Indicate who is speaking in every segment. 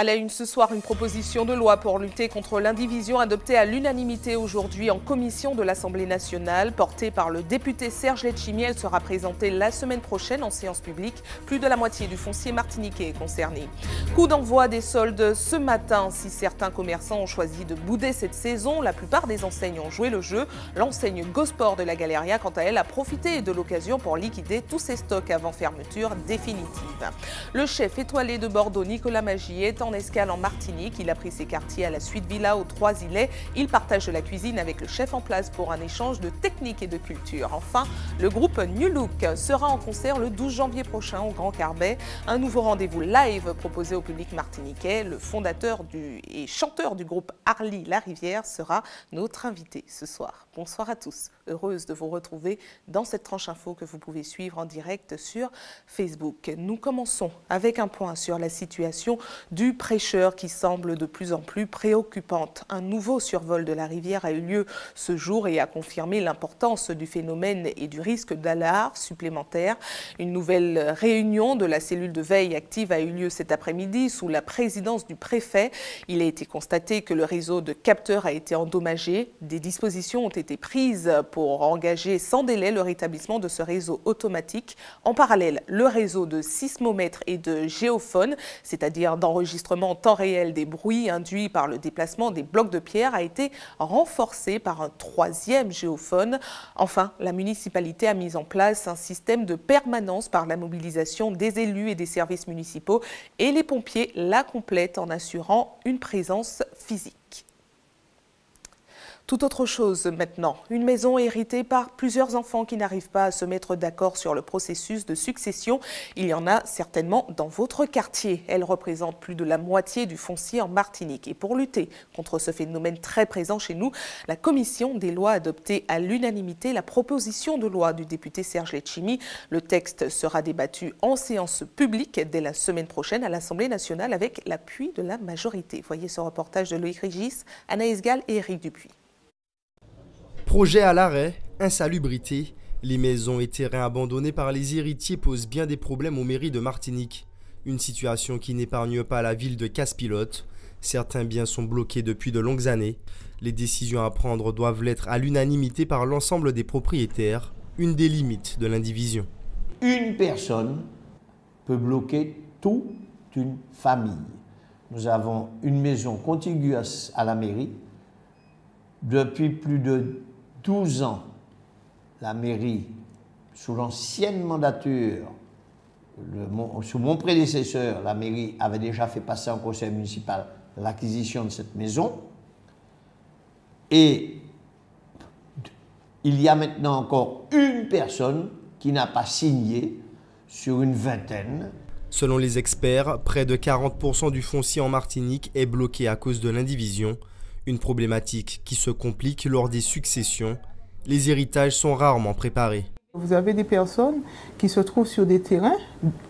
Speaker 1: À la une ce soir, une proposition de loi pour lutter contre l'indivision adoptée à l'unanimité aujourd'hui en commission de l'Assemblée nationale. Portée par le député Serge Letchimy, elle sera présentée la semaine prochaine en séance publique. Plus de la moitié du foncier martiniquais est concerné. Coup d'envoi des soldes ce matin. Si certains commerçants ont choisi de bouder cette saison, la plupart des enseignes ont joué le jeu. L'enseigne Gosport de la Galeria, quant à elle, a profité de l'occasion pour liquider tous ses stocks avant fermeture définitive. Le chef étoilé de Bordeaux, Nicolas Magie, est en escale en Martinique. Il a pris ses quartiers à la Suite Villa aux Trois-Îlets. Il partage la cuisine avec le chef en place pour un échange de techniques et de culture. Enfin, le groupe New Look sera en concert le 12 janvier prochain au Grand Carbet. Un nouveau rendez-vous live proposé au public martiniquais. Le fondateur et chanteur du groupe Harley Larivière sera notre invité ce soir. Bonsoir à tous. Heureuse de vous retrouver dans cette tranche info que vous pouvez suivre en direct sur Facebook. Nous commençons avec un point sur la situation du prêcheur qui semble de plus en plus préoccupante. Un nouveau survol de la rivière a eu lieu ce jour et a confirmé l'importance du phénomène et du risque d'alarme supplémentaire. Une nouvelle réunion de la cellule de veille active a eu lieu cet après-midi sous la présidence du préfet. Il a été constaté que le réseau de capteurs a été endommagé. Des dispositions ont été prises pour engager sans délai le rétablissement de ce réseau automatique. En parallèle, le réseau de sismomètres et de géophones, c'est-à-dire d'enregistrement en temps réel des bruits induits par le déplacement des blocs de pierre, a été renforcé par un troisième géophone. Enfin, la municipalité a mis en place un système de permanence par la mobilisation des élus et des services municipaux et les pompiers la complètent en assurant une présence physique. Tout autre chose maintenant, une maison héritée par plusieurs enfants qui n'arrivent pas à se mettre d'accord sur le processus de succession. Il y en a certainement dans votre quartier. Elle représente plus de la moitié du foncier en Martinique. Et pour lutter contre ce phénomène très présent chez nous, la commission des lois a adopté à l'unanimité la proposition de loi du député Serge Letchimy. Le texte sera débattu en séance publique dès la semaine prochaine à l'Assemblée nationale avec l'appui de la majorité. Voyez ce reportage de Loïc Régis, Anaïs Gall et Éric Dupuis.
Speaker 2: Projet à l'arrêt, insalubrité, les maisons et terrains abandonnés par les héritiers posent bien des problèmes aux mairies de Martinique. Une situation qui n'épargne pas la ville de Casse-Pilote. Certains biens sont bloqués depuis de longues années. Les décisions à prendre doivent l'être à l'unanimité par l'ensemble des propriétaires, une des limites de l'indivision.
Speaker 3: Une personne peut bloquer toute une famille. Nous avons une maison contiguë à la mairie. Depuis plus de 12 ans, la mairie, sous l'ancienne mandature, sous mon prédécesseur, la mairie avait déjà fait passer en conseil municipal l'acquisition de cette maison. Et il y a maintenant encore une personne qui n'a pas signé sur une vingtaine.
Speaker 2: Selon les experts, près de 40% du foncier en Martinique est bloqué à cause de l'indivision. Une problématique qui se complique lors des successions. Les héritages sont rarement préparés.
Speaker 4: Vous avez des personnes qui se trouvent sur des terrains,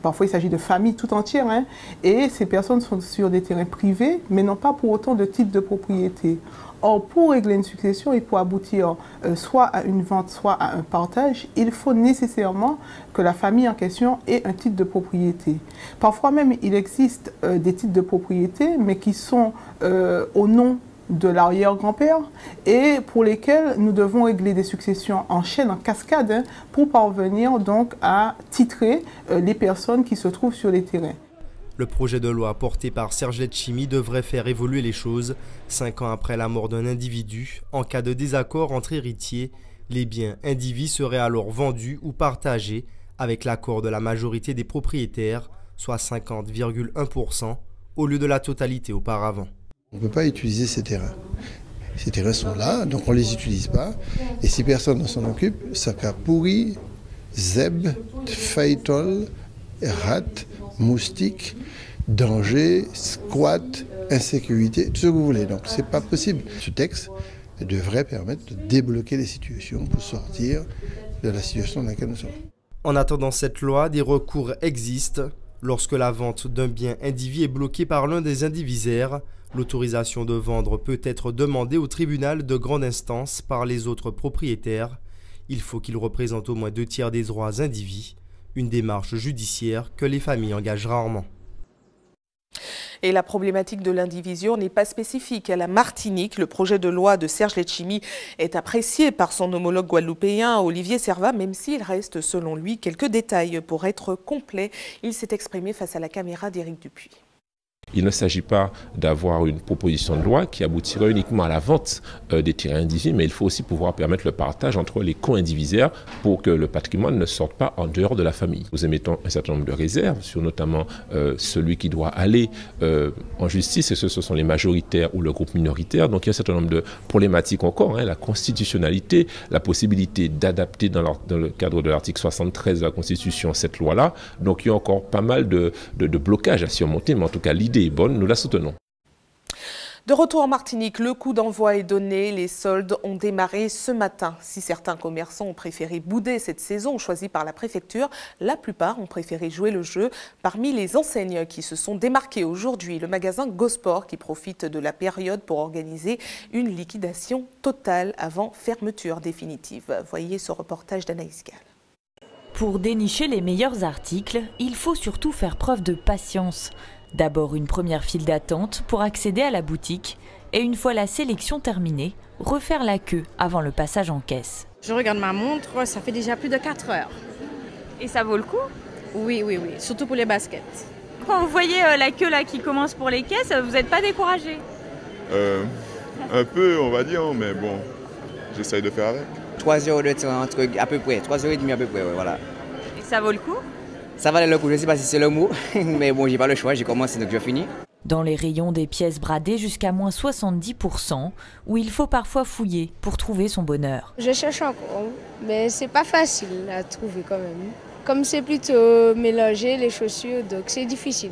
Speaker 4: parfois il s'agit de familles tout entières, et ces personnes sont sur des terrains privés, mais n'ont pas pour autant de titre de propriété. Or, pour régler une succession et pour aboutir soit à une vente, soit à un partage, il faut nécessairement que la famille en question ait un titre de propriété. Parfois même, il existe des titres de propriété, mais qui sont au nom de l'arrière-grand-père et pour lesquels nous devons régler des successions en chaîne, en cascade, pour parvenir donc à titrer les personnes qui se trouvent sur les terrains.
Speaker 2: Le projet de loi porté par Serge Letchimy devrait faire évoluer les choses. 5 ans après la mort d'un individu, en cas de désaccord entre héritiers, les biens indivis seraient alors vendus ou partagés avec l'accord de la majorité des propriétaires, soit 50,1% au lieu de la totalité auparavant.
Speaker 5: On ne peut pas utiliser ces terrains. Ces terrains sont là, donc on ne les utilise pas. Et si personne ne s'en occupe, ça a pourri, zèbre, faïtol, rat, moustique, danger, squat, insécurité, tout ce que vous voulez. Donc ce n'est pas possible. Ce texte devrait permettre de débloquer les situations pour sortir de la situation dans laquelle nous sommes.
Speaker 2: En attendant cette loi, des recours existent. Lorsque la vente d'un bien indivis est bloquée par l'un des indivisaires, l'autorisation de vendre peut être demandée au tribunal de grande instance par les autres propriétaires. Il faut qu'il représente au moins 2/3 des droits indivis, une démarche judiciaire que les familles engagent rarement.
Speaker 1: Et la problématique de l'indivision n'est pas spécifique à la Martinique. Le projet de loi de Serge Letchimy est apprécié par son homologue guadeloupéen Olivier Servat, même s'il reste selon lui quelques détails pour être complet. Il s'est exprimé face à la caméra d'Éric Dupuis.
Speaker 6: Il ne s'agit pas d'avoir une proposition de loi qui aboutirait uniquement à la vente des terrains indivis, mais il faut aussi pouvoir permettre le partage entre les co-indivisaires pour que le patrimoine ne sorte pas en dehors de la famille. Nous émettons un certain nombre de réserves sur notamment celui qui doit aller en justice, et ce sont les majoritaires ou le groupe minoritaire. Donc il y a un certain nombre de problématiques encore, la constitutionnalité, la possibilité d'adapter dans le cadre de l'article 73 de la Constitution cette loi-là. Donc il y a encore pas mal de blocages à surmonter, mais en tout cas l'idée est bonne, nous la soutenons.
Speaker 1: De retour en Martinique, le coup d'envoi est donné. Les soldes ont démarré ce matin. Si certains commerçants ont préféré bouder cette saison choisie par la préfecture, la plupart ont préféré jouer le jeu. Parmi les enseignes qui se sont démarquées aujourd'hui, le magasin Gosport qui profite de la période pour organiser une liquidation totale avant fermeture définitive. Voyez ce reportage d'Anaïs Gall.
Speaker 7: Pour dénicher les meilleurs articles, il faut surtout faire preuve de patience. D'abord une première file d'attente pour accéder à la boutique et une fois la sélection terminée, refaire la queue avant le passage en caisse.
Speaker 8: Je regarde ma montre, ça fait déjà plus de 4 heures.
Speaker 9: Et ça vaut le coup?
Speaker 8: Oui, surtout pour les baskets.
Speaker 9: Quand vous voyez la queue là qui commence pour les caisses, vous n'êtes pas découragé?
Speaker 10: Un peu, on va dire, mais bon, j'essaye de faire avec.
Speaker 11: 3 heures de temps, à peu près, 3h30 à peu près, ouais, voilà.
Speaker 9: Et ça vaut le coup?
Speaker 11: Ça valait le coup, je ne sais pas si c'est le mot, mais bon, j'ai pas le choix, j'ai commencé donc je finis.
Speaker 7: Dans les rayons des pièces bradées jusqu'à moins 70%, où il faut parfois fouiller pour trouver son bonheur.
Speaker 12: Je cherche encore, mais c'est pas facile à trouver quand même. Comme c'est plutôt mélangé les chaussures, donc c'est difficile.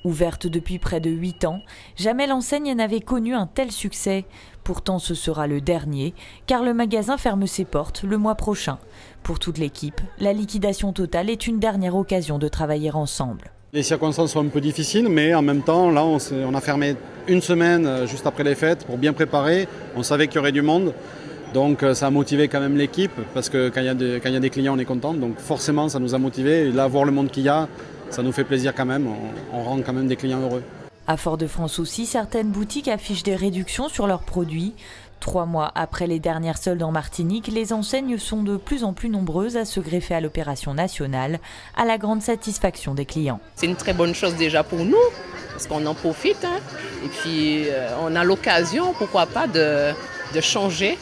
Speaker 7: Ouverte depuis près de 8 ans, jamais l'enseigne n'avait connu un tel succès. Pourtant, ce sera le dernier, car le magasin ferme ses portes le mois prochain. Pour toute l'équipe, la liquidation totale est une dernière occasion de travailler ensemble.
Speaker 13: Les circonstances sont un peu difficiles, mais en même temps, là, on a fermé une semaine juste après les fêtes pour bien préparer. On savait qu'il y aurait du monde, donc ça a motivé quand même l'équipe, parce que quand il y a des clients, on est content. Donc forcément, ça nous a motivés. Et là, voir le monde qu'il y a, ça nous fait plaisir quand même. On rend quand même des clients heureux.
Speaker 7: À Fort-de-France aussi, certaines boutiques affichent des réductions sur leurs produits. 3 mois après les dernières soldes en Martinique, les enseignes sont de plus en plus nombreuses à se greffer à l'opération nationale, à la grande satisfaction des clients.
Speaker 14: C'est une très bonne chose déjà pour nous, parce qu'on en profite. Et puis on a l'occasion, pourquoi pas, de changer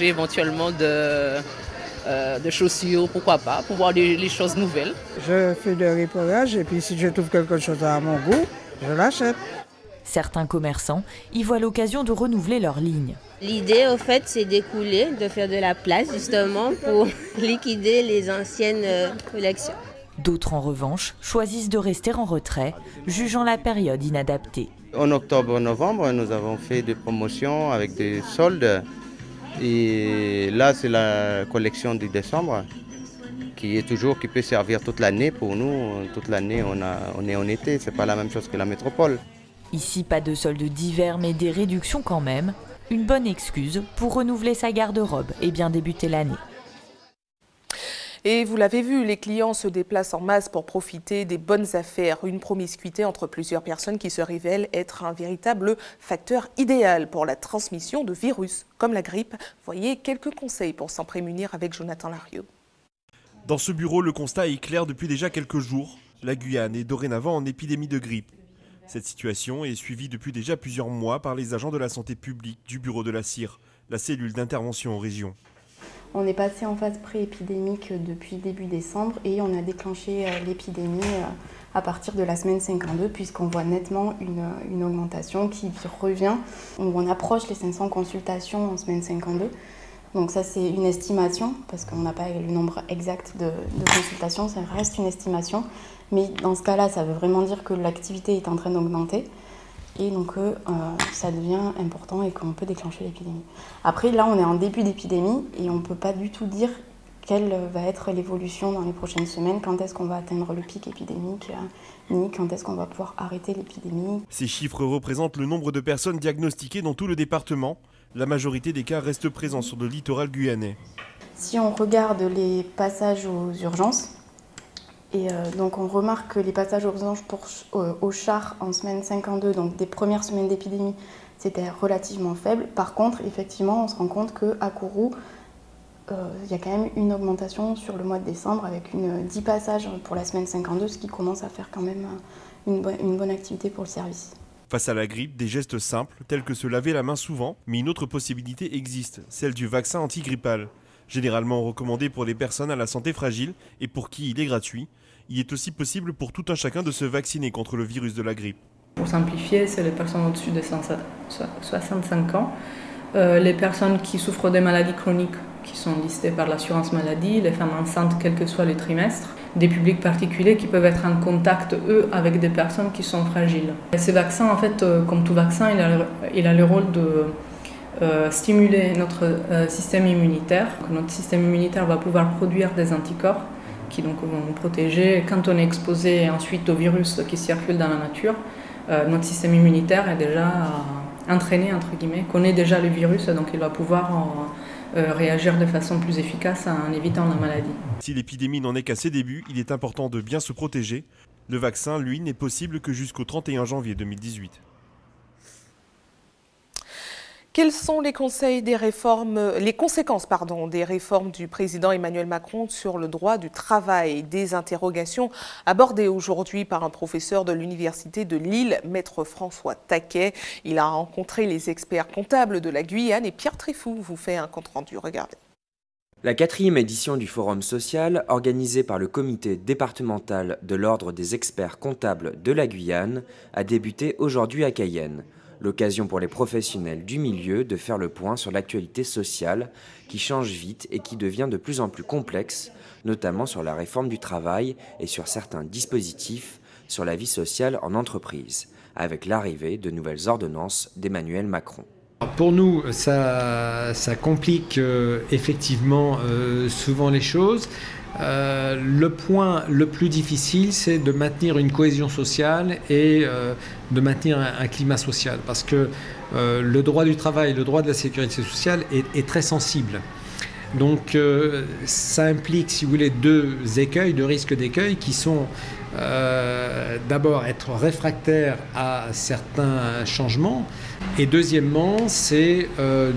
Speaker 14: éventuellement de chaussures, pourquoi pas, pour voir les choses nouvelles.
Speaker 15: Je fais des repérages et puis si je trouve quelque chose à mon goût, je l'achète.
Speaker 7: Certains commerçants y voient l'occasion de renouveler leur ligne.
Speaker 16: L'idée, au fait, c'est d'écouler, de faire de la place justement pour liquider les anciennes collections.
Speaker 7: D'autres, en revanche, choisissent de rester en retrait, jugeant la période inadaptée.
Speaker 17: En octobre-novembre, nous avons fait des promotions avec des soldes. Et là, c'est la collection du décembre qui peut servir toute l'année pour nous. Toute l'année, on est en été, c'est pas la même chose que la métropole.
Speaker 7: Ici, pas de soldes d'hiver, mais des réductions quand même. Une bonne excuse pour renouveler sa garde-robe et bien débuter l'année.
Speaker 1: Et vous l'avez vu, les clients se déplacent en masse pour profiter des bonnes affaires. Une promiscuité entre plusieurs personnes qui se révèle être un véritable facteur idéal pour la transmission de virus, comme la grippe. Voyez quelques conseils pour s'en prémunir avec Jonathan Larieux.
Speaker 18: Dans ce bureau, le constat est clair depuis déjà quelques jours. La Guyane est dorénavant en épidémie de grippe. Cette situation est suivie depuis déjà plusieurs mois par les agents de la santé publique du bureau de la CIR, la cellule d'intervention en région.
Speaker 19: On est passé en phase pré-épidémique depuis début décembre et on a déclenché l'épidémie à partir de la semaine 52 puisqu'on voit nettement une augmentation qui revient. On approche les 500 consultations en semaine 52. Donc ça c'est une estimation parce qu'on n'a pas le nombre exact de consultations, ça reste une estimation. Mais dans ce cas-là, ça veut vraiment dire que l'activité est en train d'augmenter et donc ça devient important et qu'on peut déclencher l'épidémie. Après, là, on est en début d'épidémie et on ne peut pas du tout dire quelle va être l'évolution dans les prochaines semaines, quand est-ce qu'on va atteindre le pic épidémique, ni quand est-ce qu'on va pouvoir arrêter l'épidémie.
Speaker 18: Ces chiffres représentent le nombre de personnes diagnostiquées dans tout le département. La majorité des cas restent présents sur le littoral guyanais.
Speaker 19: Si on regarde les passages aux urgences, Et donc on remarque que les passages aux urgences au char en semaine 52, donc des premières semaines d'épidémie, c'était relativement faible. Par contre, effectivement, on se rend compte qu'à Kourou, il y a quand même une augmentation sur le mois de décembre avec 10 passages pour la semaine 52, ce qui commence à faire quand même une bonne activité pour le service.
Speaker 18: Face à la grippe, des gestes simples, tels que se laver la main souvent, mais une autre possibilité existe, celle du vaccin antigrippal. Généralement recommandé pour les personnes à la santé fragile et pour qui il est gratuit, il est aussi possible pour tout un chacun de se vacciner contre le virus de la grippe.
Speaker 20: Pour simplifier, c'est les personnes au-dessus de 65 ans, les personnes qui souffrent des maladies chroniques qui sont listées par l'assurance maladie, les femmes enceintes quel que soit le trimestre, des publics particuliers qui peuvent être en contact, eux, avec des personnes qui sont fragiles. Et ces vaccins, en fait, comme tout vaccin, il a le rôle de stimuler notre système immunitaire. Notre système immunitaire va pouvoir produire des anticorps qui donc vont nous protéger quand on est exposé ensuite au virus qui circule dans la nature. Notre système immunitaire est déjà entraîné, entre guillemets, connaît déjà le virus, donc il va pouvoir réagir de façon plus efficace en évitant la maladie.
Speaker 18: Si l'épidémie n'en est qu'à ses débuts, il est important de bien se protéger. Le vaccin, lui, n'est possible que jusqu'au 31 janvier 2018.
Speaker 1: Quelles sont les conséquences des réformes du président Emmanuel Macron sur le droit du travail? Des interrogations abordées aujourd'hui par un professeur de l'Université de Lille, Maître François Taquet. Il a rencontré les experts comptables de la Guyane et Pierre Tréfou vous fait un compte-rendu. Regardez.
Speaker 21: La 4e édition du Forum social, organisée par le comité départemental de l'Ordre des experts comptables de la Guyane, a débuté aujourd'hui à Cayenne. L'occasion pour les professionnels du milieu de faire le point sur l'actualité sociale qui change vite et qui devient de plus en plus complexe, notamment sur la réforme du travail et sur certains dispositifs sur la vie sociale en entreprise, avec l'arrivée de nouvelles ordonnances d'Emmanuel Macron.
Speaker 22: Pour nous, ça complique effectivement souvent les choses. Le point le plus difficile, c'est de maintenir une cohésion sociale et de maintenir un climat social. Parce que le droit du travail, le droit de la sécurité sociale est très sensible. Donc ça implique, si vous voulez, deux risques d'écueil qui sont d'abord être réfractaire à certains changements et deuxièmement, c'est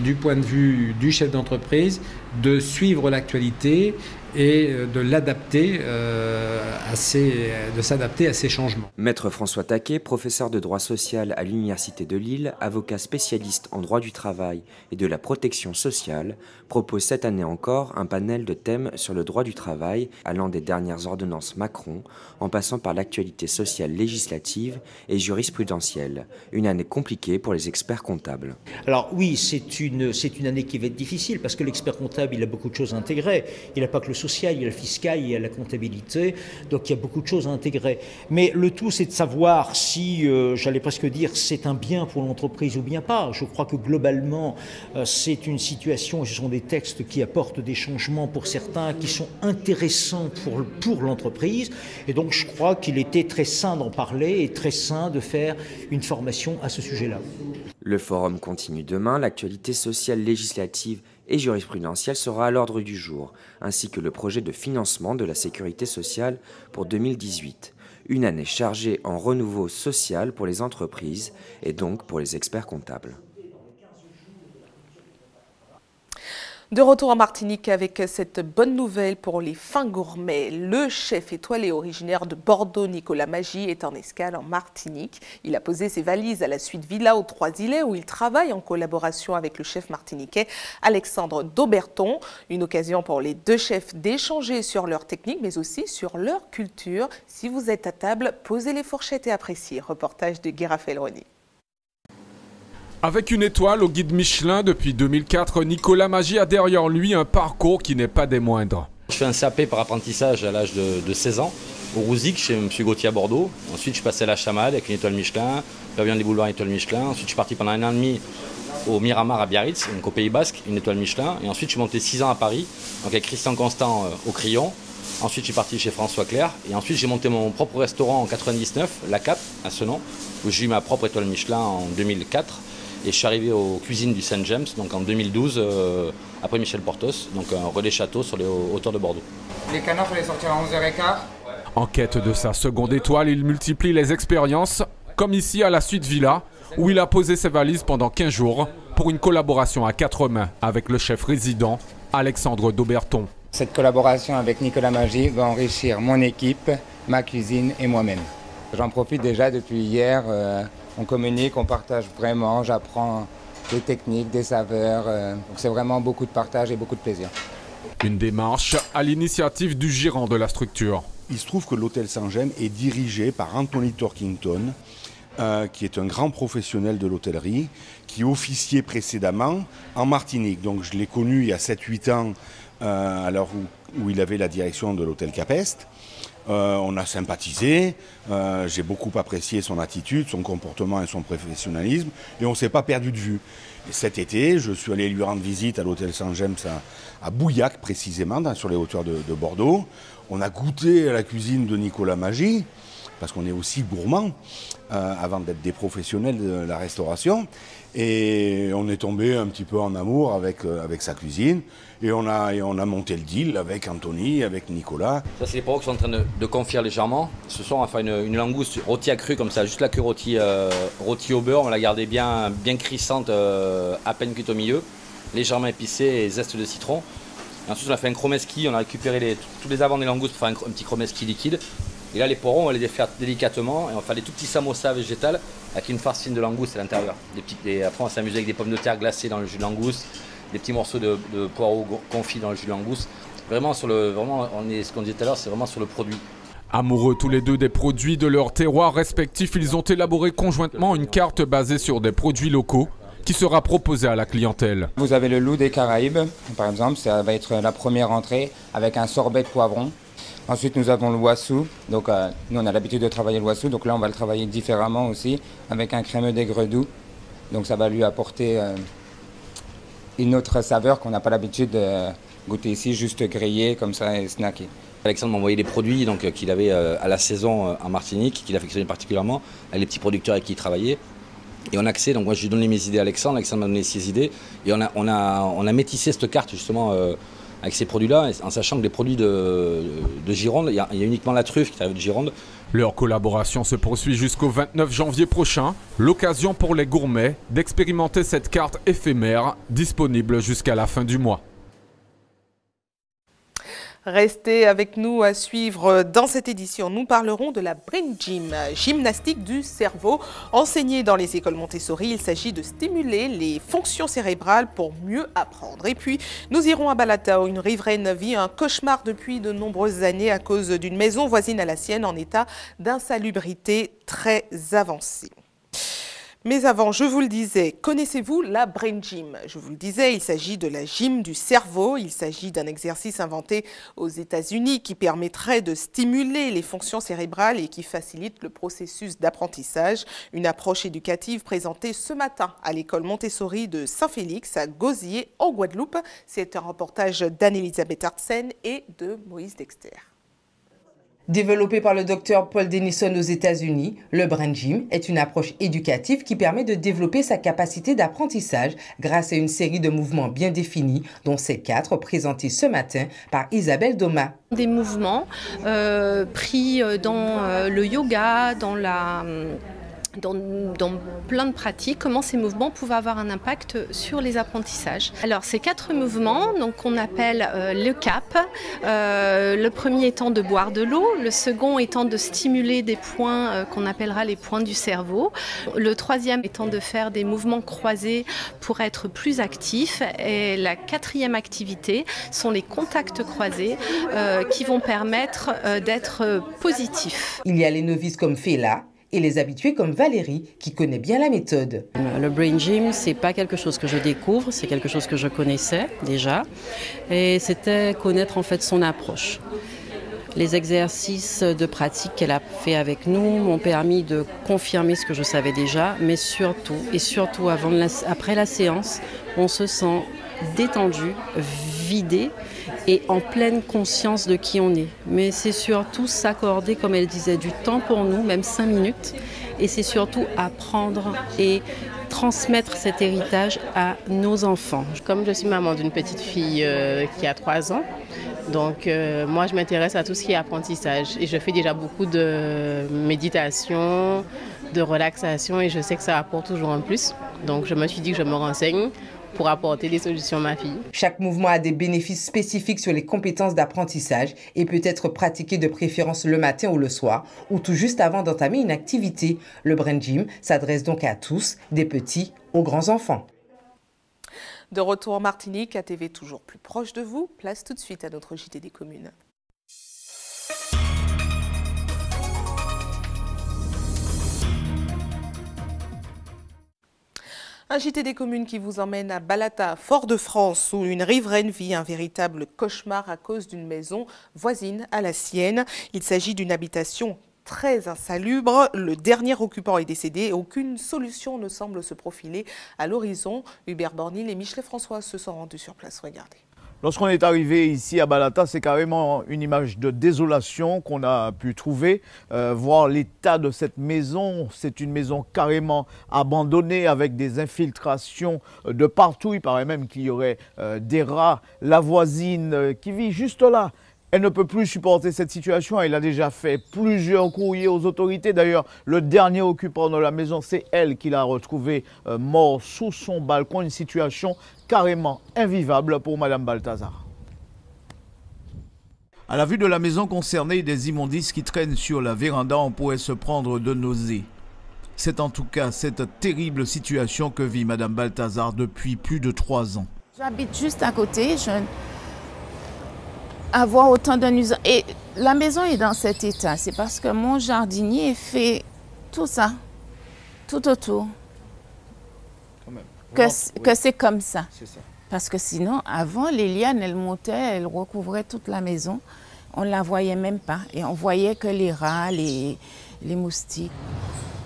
Speaker 22: du point de vue du chef d'entreprise de suivre l'actualité et de l'adapter de s'adapter à ces changements.
Speaker 21: Maître François Taquet, professeur de droit social à l'Université de Lille, avocat spécialiste en droit du travail et de la protection sociale, propose cette année encore un panel de thèmes sur le droit du travail allant des dernières ordonnances Macron en passant par l'actualité sociale législative et jurisprudentielle. Une année compliquée pour les experts comptables.
Speaker 23: Alors oui, c'est une année qui va être difficile parce que l'expert comptable, il a beaucoup de choses à intégrer. Il n'a pas que le social, il y a le fiscal, il y a la comptabilité, donc il y a beaucoup de choses à intégrer. Mais le tout, c'est de savoir si, j'allais presque dire, c'est un bien pour l'entreprise ou bien pas. Je crois que globalement, c'est une situation, ce sont des textes qui apportent des changements pour certains, qui sont intéressants pour l'entreprise. Et donc je crois qu'il était très sain d'en parler et très sain de faire une formation à ce sujet-là.
Speaker 21: Le forum continue demain, l'actualité sociale législative et jurisprudentielle sera à l'ordre du jour, ainsi que le projet de financement de la sécurité sociale pour 2018. Une année chargée en renouveau social pour les entreprises et donc pour les experts comptables.
Speaker 1: De retour en Martinique avec cette bonne nouvelle pour les fins gourmets. Le chef étoilé originaire de Bordeaux, Nicolas Magie, est en escale en Martinique. Il a posé ses valises à la suite Villa aux Trois-Îlets où il travaille en collaboration avec le chef martiniquais Alexandre Dauberton. Une occasion pour les deux chefs d'échanger sur leur technique mais aussi sur leur culture. Si vous êtes à table, posez les fourchettes et appréciez. Reportage de Guy Raffaeloni.
Speaker 24: Avec une étoile au guide Michelin depuis 2004, Nicolas Magie a derrière lui un parcours qui n'est pas des moindres.
Speaker 25: Je fais un CAP par apprentissage à l'âge de 16 ans, au Rouzic, chez M. Gauthier à Bordeaux. Ensuite, je passais à la Chamade avec une étoile Michelin, Pavillon des Boulevards, étoile Michelin. Ensuite, je suis parti pendant 1 an et demi au Miramar à Biarritz, donc au Pays Basque, une étoile Michelin. Et ensuite, je suis monté 6 ans à Paris, donc avec Christian Constant au Crayon. Ensuite, je suis parti chez François Clair. Et ensuite, j'ai monté mon propre restaurant en 99, La Cap, à Senon, où j'ai eu ma propre étoile Michelin en 2004. Et je suis arrivé aux cuisines du Saint-James, donc en 2012, après Michel Portos, donc un relais château sur les hauteurs de Bordeaux.
Speaker 26: Les canards, il faut les sortir à 11h15.
Speaker 24: En quête de sa seconde étoile, il multiplie les expériences, comme ici à la Suite Villa, où il a posé ses valises pendant 15 jours pour une collaboration à 4 mains avec le chef résident, Alexandre Dauberton.
Speaker 2: Cette collaboration avec Nicolas Magie va enrichir mon équipe, ma cuisine et moi-même. J'en profite déjà depuis hier, on communique, on partage vraiment, j'apprends des techniques, des saveurs, donc c'est vraiment beaucoup de partage et beaucoup de plaisir.
Speaker 24: Une démarche à l'initiative du gérant de la structure.
Speaker 3: Il se trouve que l'hôtel Saint-Gemme est dirigé par Anthony Torkington, qui est un grand professionnel de l'hôtellerie, qui officiait précédemment en Martinique. Donc je l'ai connu il y a 7-8 ans, à l'heure où il avait la direction de l'hôtel Capest. On a sympathisé, j'ai beaucoup apprécié son attitude, son comportement et son professionnalisme, et on ne s'est pas perdu de vue. Et cet été, je suis allé lui rendre visite à l'hôtel Saint-Gemme à Bouillac précisément, sur les hauteurs de Bordeaux. On a goûté à la cuisine de Nicolas Magie, parce qu'on est aussi gourmand, avant d'être des professionnels de la restauration. Et on est tombé un petit peu en amour avec sa cuisine. Et on a monté le deal avec Anthony, avec Nicolas.
Speaker 25: Ça, c'est les poros qui sont en train de confire légèrement. Ce soir, on va faire une langouste rôtie à cru comme ça, juste la queue rôtie au beurre. On va la garder bien crissante, à peine cuite au milieu, légèrement épicée et zeste de citron. Et ensuite, on a fait un chromeski. On a récupéré tous les avants des langoustes pour faire un petit chromeski liquide. Et là, les poros, on va les faire délicatement et on va faire des tout petits samosas végétales avec une farcine de langouste à l'intérieur. Après, on va s'amuser avec des pommes de terre glacées dans le jus de langouste, des petits morceaux de poireaux confits dans le jus de langouste. Vraiment, ce qu'on disait tout à l'heure, c'est vraiment sur le produit.
Speaker 24: Amoureux tous les deux des produits de leur terroir respectif, ils ont élaboré conjointement une carte basée sur des produits locaux qui sera proposée à la clientèle.
Speaker 2: Vous avez le loup des Caraïbes, par exemple, ça va être la première entrée avec un sorbet de poivron. Ensuite, nous avons le wassou. Donc, nous, on a l'habitude de travailler le wassou. Donc là, on va le travailler différemment aussi, avec un crémeux d'aigre doux. Donc, ça va lui apporter une autre saveur qu'on n'a pas l'habitude de goûter ici, juste grillé comme ça et snacké.
Speaker 25: Alexandre m'a envoyé des produits qu'il avait à la saison en Martinique, qu'il affectionnait particulièrement, avec les petits producteurs avec qui il travaillait. Et on a accès, donc moi je lui ai donné mes idées à Alexandre m'a donné ses idées. Et on a métissé cette carte justement avec ces produits-là, en sachant que les produits de Gironde, il y a uniquement la truffe qui arrive de Gironde.
Speaker 24: Leur collaboration se poursuit jusqu'au 29 janvier prochain. L'occasion pour les gourmets d'expérimenter cette carte éphémère disponible jusqu'à la fin du mois.
Speaker 1: Restez avec nous à suivre dans cette édition. Nous parlerons de la Brain Gym, gymnastique du cerveau. Enseignée dans les écoles Montessori, il s'agit de stimuler les fonctions cérébrales pour mieux apprendre. Et puis, nous irons à Balata où une riveraine vit un cauchemar depuis de nombreuses années à cause d'une maison voisine à la sienne en état d'insalubrité très avancée. Mais avant, je vous le disais, connaissez-vous la Brain Gym? Je vous le disais, il s'agit de la gym du cerveau. Il s'agit d'un exercice inventé aux États-Unis qui permettrait de stimuler les fonctions cérébrales et qui facilite le processus d'apprentissage. Une approche éducative présentée ce matin à l'école Montessori de Saint-Félix à Gosier en Guadeloupe. C'est un reportage d'Anne-Elisabeth Artsen et de Moïse Dexter.
Speaker 4: Développé par le docteur Paul Denison aux États-Unis, le Brain Gym est une approche éducative qui permet de développer sa capacité d'apprentissage grâce à une série de mouvements bien définis, dont ces 4 présentés ce matin par Isabelle Doma.
Speaker 5: Des mouvements pris dans le yoga, dans plein de pratiques, comment ces mouvements pouvaient avoir un impact sur les apprentissages. Alors ces 4 mouvements, donc qu'on appelle le CAP, le premier étant de boire de l'eau, le second étant de stimuler des points qu'on appellera les points du cerveau, le troisième étant de faire des mouvements croisés pour être plus actifs, et la 4e activité sont les contacts croisés qui vont permettre d'être positifs.
Speaker 4: Il y a les novices comme Fela et les habitués comme Valérie, qui connaît bien la méthode.
Speaker 6: Le Brain Gym, c'est pas quelque chose que je découvre, c'est quelque chose que je connaissais déjà. Et c'était connaître en fait son approche. Les exercices de pratique qu'elle a fait avec nous m'ont permis de confirmer ce que je savais déjà, mais surtout, et surtout après la séance, on se sent détendu, vidé et en pleine conscience de qui on est. Mais c'est surtout s'accorder, comme elle disait, du temps pour nous, même 5 minutes. Et c'est surtout apprendre et transmettre cet héritage à nos enfants.
Speaker 14: Comme je suis maman d'une petite fille qui a 3 ans, Donc moi je m'intéresse à tout ce qui est apprentissage et je fais déjà beaucoup de méditation, de relaxation et je sais que ça apporte toujours en plus. Donc je me suis dit que je me renseigne pour apporter des solutions à ma fille.
Speaker 4: Chaque mouvement a des bénéfices spécifiques sur les compétences d'apprentissage et peut être pratiqué de préférence le matin ou le soir ou tout juste avant d'entamer une activité. Le Brain Gym s'adresse donc à tous, des petits aux grands enfants.
Speaker 1: De retour en Martinique, ATV toujours plus proche de vous. Place tout de suite à notre JT des communes. Un JT des communes qui vous emmène à Balata, Fort-de-France, où une riveraine vit un véritable cauchemar à cause d'une maison voisine à la sienne. Il s'agit d'une habitation très insalubre. Le dernier occupant est décédé et aucune solution ne semble se profiler à l'horizon. Hubert Bornil et Michelet François se sont rendus sur place. Regardez.
Speaker 8: Lorsqu'on est arrivé ici à Balata, c'est carrément une image de désolation qu'on a pu trouver. Voir l'état de cette maison, c'est une maison carrément abandonnée avec des infiltrations de partout. Il paraît même qu'il y aurait des rats. La voisine qui vit juste là, elle ne peut plus supporter cette situation. Elle a déjà fait plusieurs courriers aux autorités. D'ailleurs, le dernier occupant de la maison, c'est elle qui l'a retrouvé mort sous son balcon. Une situation carrément invivable pour Madame Balthazar. À la vue de la maison concernée, des immondices qui traînent sur la véranda, on pourrait se prendre de nausées. C'est en tout cas cette terrible situation que vit Madame Balthazar depuis plus de 3 ans.
Speaker 9: J'habite juste à côté. Avoir autant de nuisances. Et la maison est dans cet état, c'est parce que mon jardinier fait tout ça, tout autour. Que c'est comme ça. Parce que sinon, avant, les lianes, elles montaient, elles recouvraient toute la maison. On ne la voyait même pas. Et on voyait que les rats, les moustiques.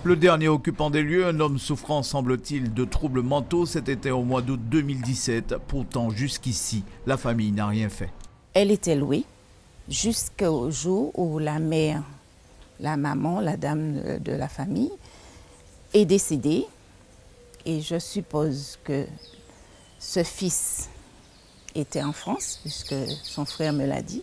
Speaker 8: Le dernier occupant des lieux, un homme souffrant, semble-t-il, de troubles mentaux, c'était au mois d'août 2017. Pourtant, jusqu'ici, la famille n'a rien fait.
Speaker 9: Elle était louée jusqu'au jour où la mère, la maman, la dame de la famille est décédée. Et je suppose que ce fils était en France, puisque son frère me l'a dit.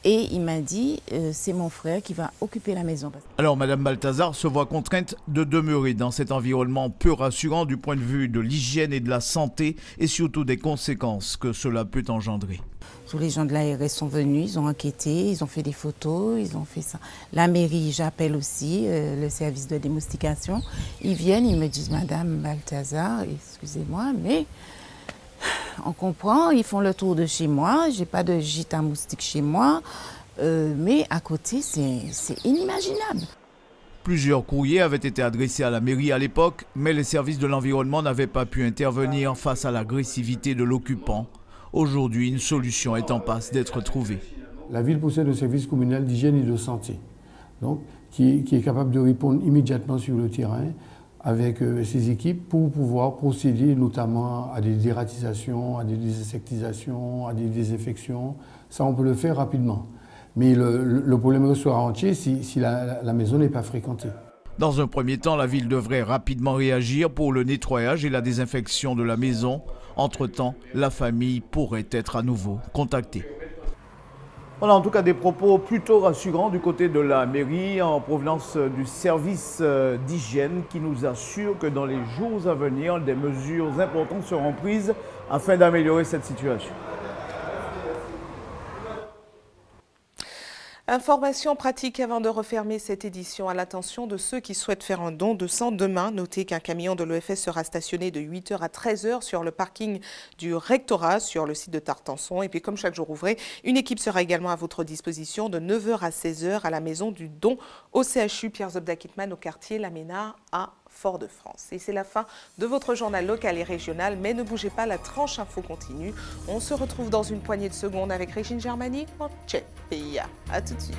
Speaker 9: Et il m'a dit, c'est mon frère qui va occuper la maison.
Speaker 8: Alors Madame Balthazar se voit contrainte de demeurer dans cet environnement peu rassurant du point de vue de l'hygiène et de la santé et surtout des conséquences que cela peut engendrer.
Speaker 9: Tous les gens de l'ARS sont venus, ils ont enquêté, ils ont fait des photos, ils ont fait ça. La mairie, j'appelle aussi le service de démoustication. Ils viennent, ils me disent, Madame Balthazar, excusez-moi, mais on comprend, ils font le tour de chez moi, j'ai pas de gîte à moustiques chez moi, mais à côté, c'est inimaginable.
Speaker 8: Plusieurs courriers avaient été adressés à la mairie à l'époque, mais les services de l'environnement n'avaient pas pu intervenir face à l'agressivité de l'occupant. Aujourd'hui, une solution est en passe d'être trouvée.
Speaker 10: La ville possède un service communal d'hygiène et de santé, donc, qui est capable de répondre immédiatement sur le terrain avec ses équipes pour pouvoir procéder notamment à des dératisations, à des désinsectisations, à des désinfections. Ça, on peut le faire rapidement. Mais le problème restera entier si la maison n'est pas fréquentée.
Speaker 8: Dans un premier temps, la ville devrait rapidement réagir pour le nettoyage et la désinfection de la maison. Entre-temps, la famille pourrait être à nouveau contactée. Voilà en tout cas des propos plutôt rassurants du côté de la mairie en provenance du service d'hygiène qui nous assure que dans les jours à venir, des mesures importantes seront prises afin d'améliorer cette situation.
Speaker 1: Information pratique avant de refermer cette édition à l'attention de ceux qui souhaitent faire un don de sang demain. Notez qu'un camion de l'EFS sera stationné de 8h à 13h sur le parking du rectorat sur le site de Tartançon. Et puis comme chaque jour ouvré, une équipe sera également à votre disposition de 9h à 16h à la maison du don au CHU Pierre Zobda-Kittmann au quartier Laménard à Fort-de-France. Et c'est la fin de votre journal local et régional, mais ne bougez pas, la tranche info continue. On se retrouve dans une poignée de secondes avec Régine Germani en Tchèque. À tout de suite.